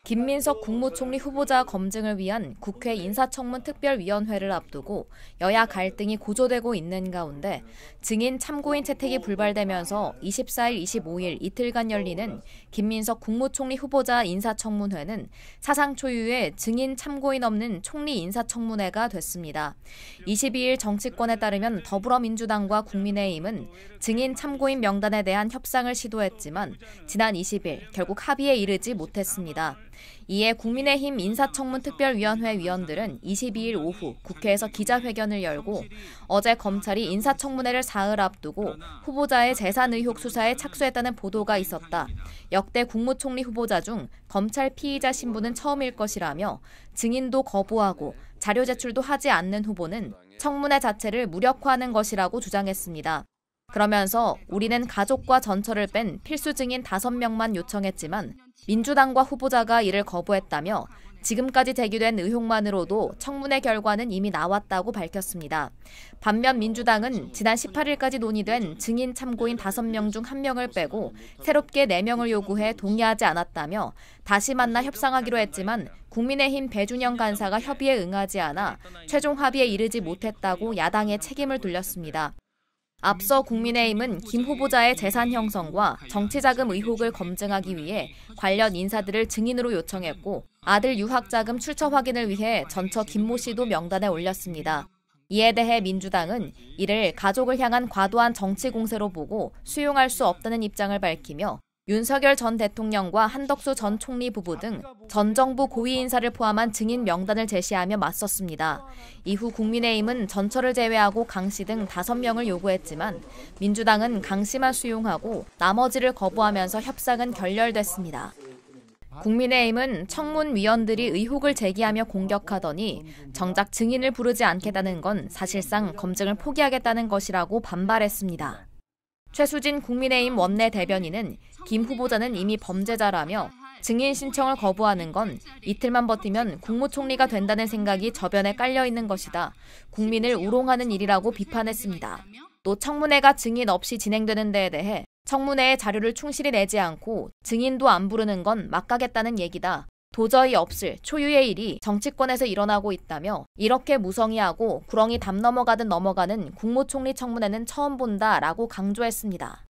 김민석 국무총리 후보자 검증을 위한 국회 인사청문 특별위원회를 앞두고 여야 갈등이 고조되고 있는 가운데 증인 참고인 채택이 불발되면서 24일, 25일 이틀간 열리는 김민석 국무총리 후보자 인사청문회는 사상 초유의 증인 참고인 없는 총리 인사청문회가 됐습니다. 22일 정치권에 따르면 더불어민주당과 국민의힘은 증인 참고인 명단에 대한 협상을 시도했지만 지난 20일 결국 합의에 이르지 못했습니다. 이에 국민의힘 인사청문특별위원회 위원들은 22일 오후 국회에서 기자회견을 열고 어제 검찰이 인사청문회를 사흘 앞두고 후보자의 재산 의혹 수사에 착수했다는 보도가 있었다. 역대 국무총리 후보자 중 검찰 피의자 신분은 처음일 것이라며 증인도 거부하고 자료 제출도 하지 않는 후보는 청문회 자체를 무력화하는 것이라고 주장했습니다. 그러면서 우리는 가족과 전처를 뺀 필수 증인 5명만 요청했지만 민주당과 후보자가 이를 거부했다며 지금까지 제기된 의혹만으로도 청문회 결과는 이미 나왔다고 밝혔습니다. 반면 민주당은 지난 18일까지 논의된 증인 참고인 5명 중 1명을 빼고 새롭게 4명을 요구해 동의하지 않았다며 다시 만나 협상하기로 했지만 국민의힘 배준영 간사가 협의에 응하지 않아 최종 합의에 이르지 못했다고 야당에 책임을 돌렸습니다. 앞서 국민의힘은 김 후보자의 재산 형성과 정치자금 의혹을 검증하기 위해 관련 인사들을 증인으로 요청했고 아들 유학자금 출처 확인을 위해 전처 김모 씨도 명단에 올렸습니다. 이에 대해 민주당은 이를 가족을 향한 과도한 정치 공세로 보고 수용할 수 없다는 입장을 밝히며 윤석열 전 대통령과 한덕수 전 총리 부부 등 전 정부 고위 인사를 포함한 증인 명단을 제시하며 맞섰습니다. 이후 국민의힘은 전처를 제외하고 강 씨 등 5명을 요구했지만 민주당은 강 씨만 수용하고 나머지를 거부하면서 협상은 결렬됐습니다. 국민의힘은 청문위원들이 의혹을 제기하며 공격하더니 정작 증인을 부르지 않겠다는 건 사실상 검증을 포기하겠다는 것이라고 반발했습니다. 최수진 국민의힘 원내대변인은 김 후보자는 이미 범죄자라며 증인 신청을 거부하는 건 이틀만 버티면 국무총리가 된다는 생각이 저변에 깔려있는 것이다. 국민을 우롱하는 일이라고 비판했습니다. 또 청문회가 증인 없이 진행되는 데에 대해 청문회에 자료를 충실히 내지 않고 증인도 안 부르는 건 막가겠다는 얘기다. 도저히 없을 초유의 일이 정치권에서 일어나고 있다며 이렇게 무성의하고 구렁이 담 넘어가듯 넘어가는 국무총리 청문회는 처음 본다라고 강조했습니다.